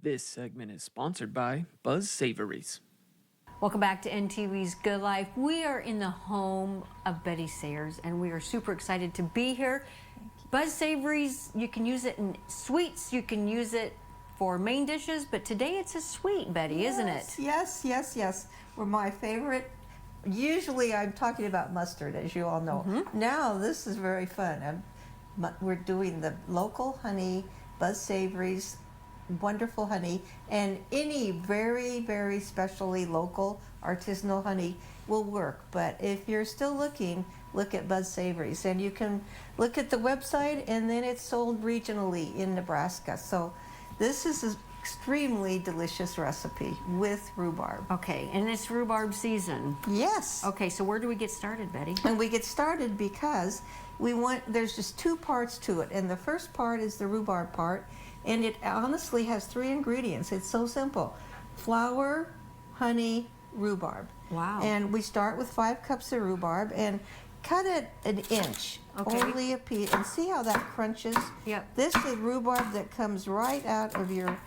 This segment is sponsored by Buzz Savories. Welcome back to NTV's Good Life. We are in the home of Betty Sayers, and we are super excited to be here. Buzz Savories, you can use it in sweets, you can use it for main dishes, but today it's a sweet, Betty, isn't it? Yes. Well, my favorite. Usually I'm talking about mustard, as you all know. Now this is very fun. We're doing the local honey, Buzz Savories, wonderful honey, and any very, very specially local artisanal honey will work. But if you're still looking, look at Buzz Savories, and you can look at the website, and then it's sold regionally in Nebraska. So this is an extremely delicious recipe with rhubarb. Okay, and it's rhubarb season. Yes. Okay, so where do we get started, Betty? And we get started because there's just two parts to it. And the first part is the rhubarb part. And it honestly has 3 ingredients. It's so simple. Flour, honey, rhubarb. Wow. And we start with 5 cups of rhubarb and cut it an inch. Okay. Only a piece. And see how that crunches? Yep. This is rhubarb that comes right out of your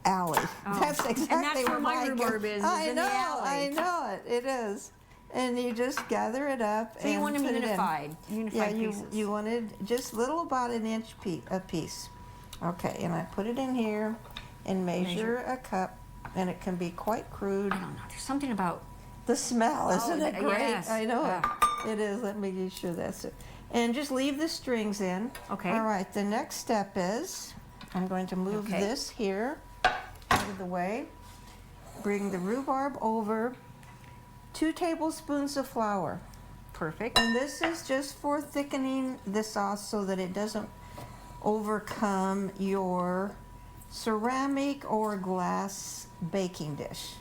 alley. Oh. That's exactly And that's where my mine rhubarb goes. is I in know, the alley. I know it. It is. And you just gather it up. So you want them put it in. unified pieces. You wanted just little, about an inch a piece. Okay, and I put it in here and measure a cup, and it can be quite crude. I don't know, there's something about... The smell, isn't it great? Yes. I know it. It is. Let me be sure that's it. And just leave the strings in. Okay. All right, the next step is I'm going to move this here out of the way. Bring the rhubarb over. 2 tablespoons of flour. Perfect. And this is just for thickening the sauce so that it doesn't overcome your ceramic or glass baking dish.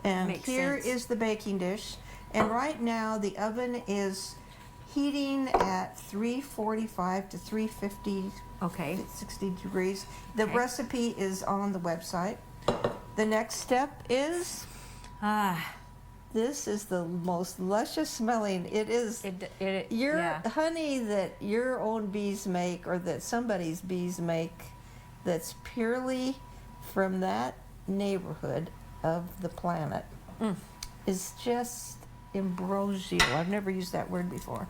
And Makes here sense. is the baking dish. And right now the oven is heating at 345 to 350, Okay. 60 degrees. The Okay. recipe is on the website. The next step is, this is the most luscious smelling. It is your honey that your own bees make, or that somebody's bees make, that's purely from that neighborhood of the planet, is just ambrosial. I've never used that word before.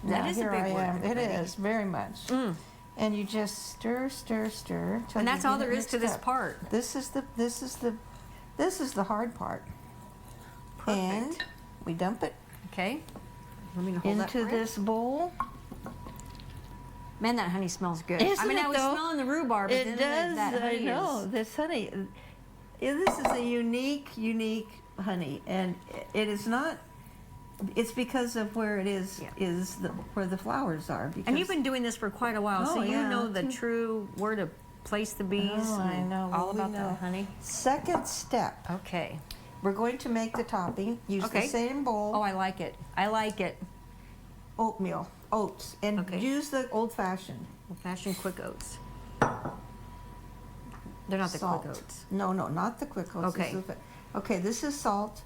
That Now, is a here big I am. word. It is very much. And you just stir till And that's you all get there it is to mixed this up. part. This is the hard part. Perfect. And we dump it Okay. Let me hold that into for you. this bowl. Man, that honey smells good. Isn't I mean, it, I was though? smelling the rhubarb, but It then does. that honey I know. is... This honey. This is a unique honey, and it is not. It's because of where it is. Where the flowers are. Because, And you've been doing this for quite a while, so Oh, you yeah. know the true where to place the bees. Oh, I and know. all Well, we about know. the honey. Second step. Okay. We're going to make the topping. Use the same bowl. Oh, I like it. I like it. Oatmeal, oats, and use the old-fashioned. Old-fashioned quick oats. They're not the Salt. quick oats. No, not the quick oats. Okay. Okay, this is salt.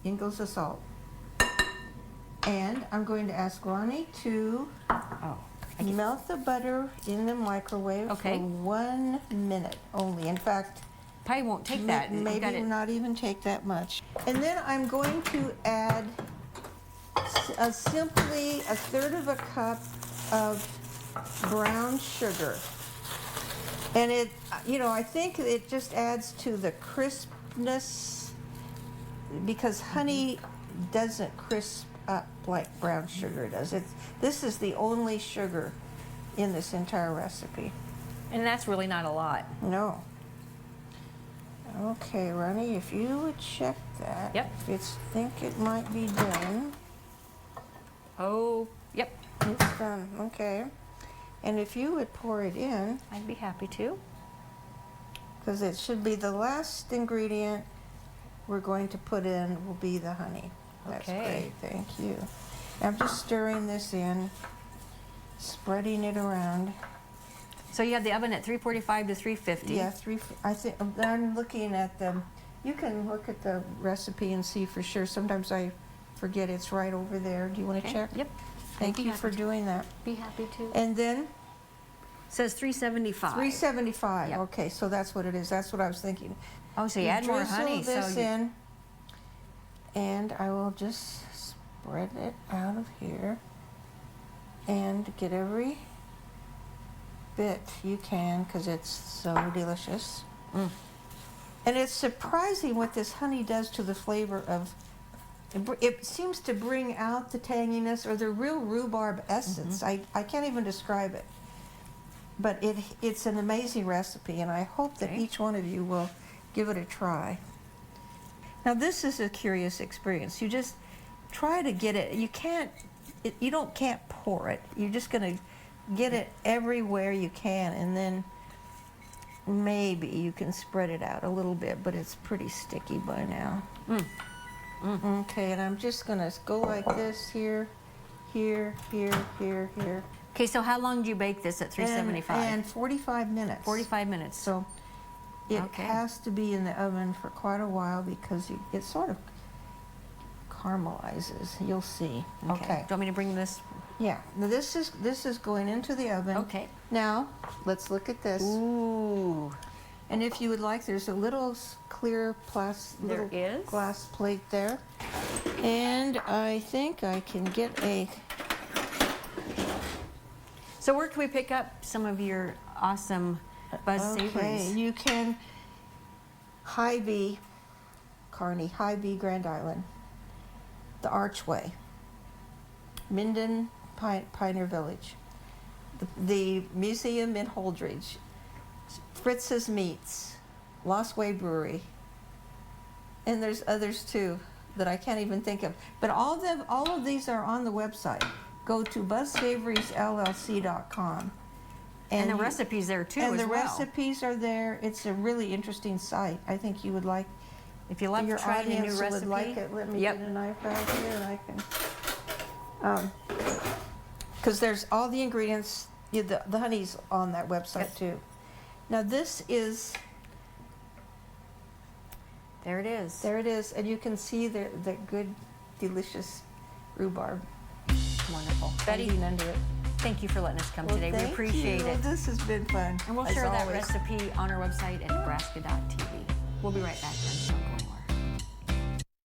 In goes the salt. And I'm going to ask Ronnie to melt the butter in the microwave for 1 minute only. In fact, probably won't take that. Maybe not even take that much. And then I'm going to add simply 1/3 of a cup of brown sugar. And it, I think it just adds to the crispness, because honey doesn't crisp up like brown sugar does. This is the only sugar in this entire recipe. And that's really not a lot. No. Okay, Ronnie, if you would check that. Yep. If you think it might be done. Oh, yep. It's done. Okay. And if you would pour it in. I'd be happy to. Because it should be the last ingredient we're going to put in will be the honey. That's great. Thank you. I'm just stirring this in, spreading it around. So you have the oven at 345 to 350. Yeah, I think I'm looking at the. You can look at the recipe and see for sure. Sometimes I forget it's right over there. Do you want to check? Yep. Thank you for doing that. Be happy to. And then says $3.75. $3.75. Yep. Okay, so that's what it is. That's what I was thinking. Oh, so you add more honey. Drizzle this so you, in, and I will just spread it out of here and get every bit you can because it's so delicious. And it's surprising what this honey does to the flavor of. It seems to bring out the tanginess or the real rhubarb essence. I can't even describe it. But it's an amazing recipe, and I hope that each one of you will give it a try. Now this is a curious experience. You just try to get it. You can't pour it. You're just going to get it everywhere you can, and then maybe you can spread it out a little bit, but it's pretty sticky by now. Okay, and I'm just going to go like this here, here, here, here, here. okay, so how long do you bake this at $3.75? And 45 minutes. 45 minutes. So it Okay. has to be in the oven for quite a while because it sort of caramelizes. You'll see. Okay. Do you want me to bring this? Yeah. Now this is going into the oven. Okay. Now let's look at this. Ooh. And if you would like, there's a little clear There is. glass plate there. And I think I can get a. So where can we pick up some of your awesome Buzz Okay, Savories? you can. Hy-Vee, Kearney, Hy-Vee, Grand Island, the Archway, Minden, Pioneer Village, the Museum in Holdridge, Fritz's Meats, Lost Way Brewery, and there's others too that I can't even think of. But all of these are on the website. Go to buzzsavoriesllc.com. And the recipes there too And as the well. recipes are there. It's a really interesting site. I think you would like. If you love Your trying a new audience recipe, would like it. Let me Yep. get a knife out here, and I can. Because there's all the ingredients. The honey's on that website too. Now this is. there it is. There it is, and you can see the good, delicious rhubarb. Wonderful. Betty, hanging under it. thank you for letting us come Well, today. We thank appreciate you. it. This has been fun. And we'll as share that always. recipe on our website at nebraska.tv. We'll be right back, friends. Don't go anywhere.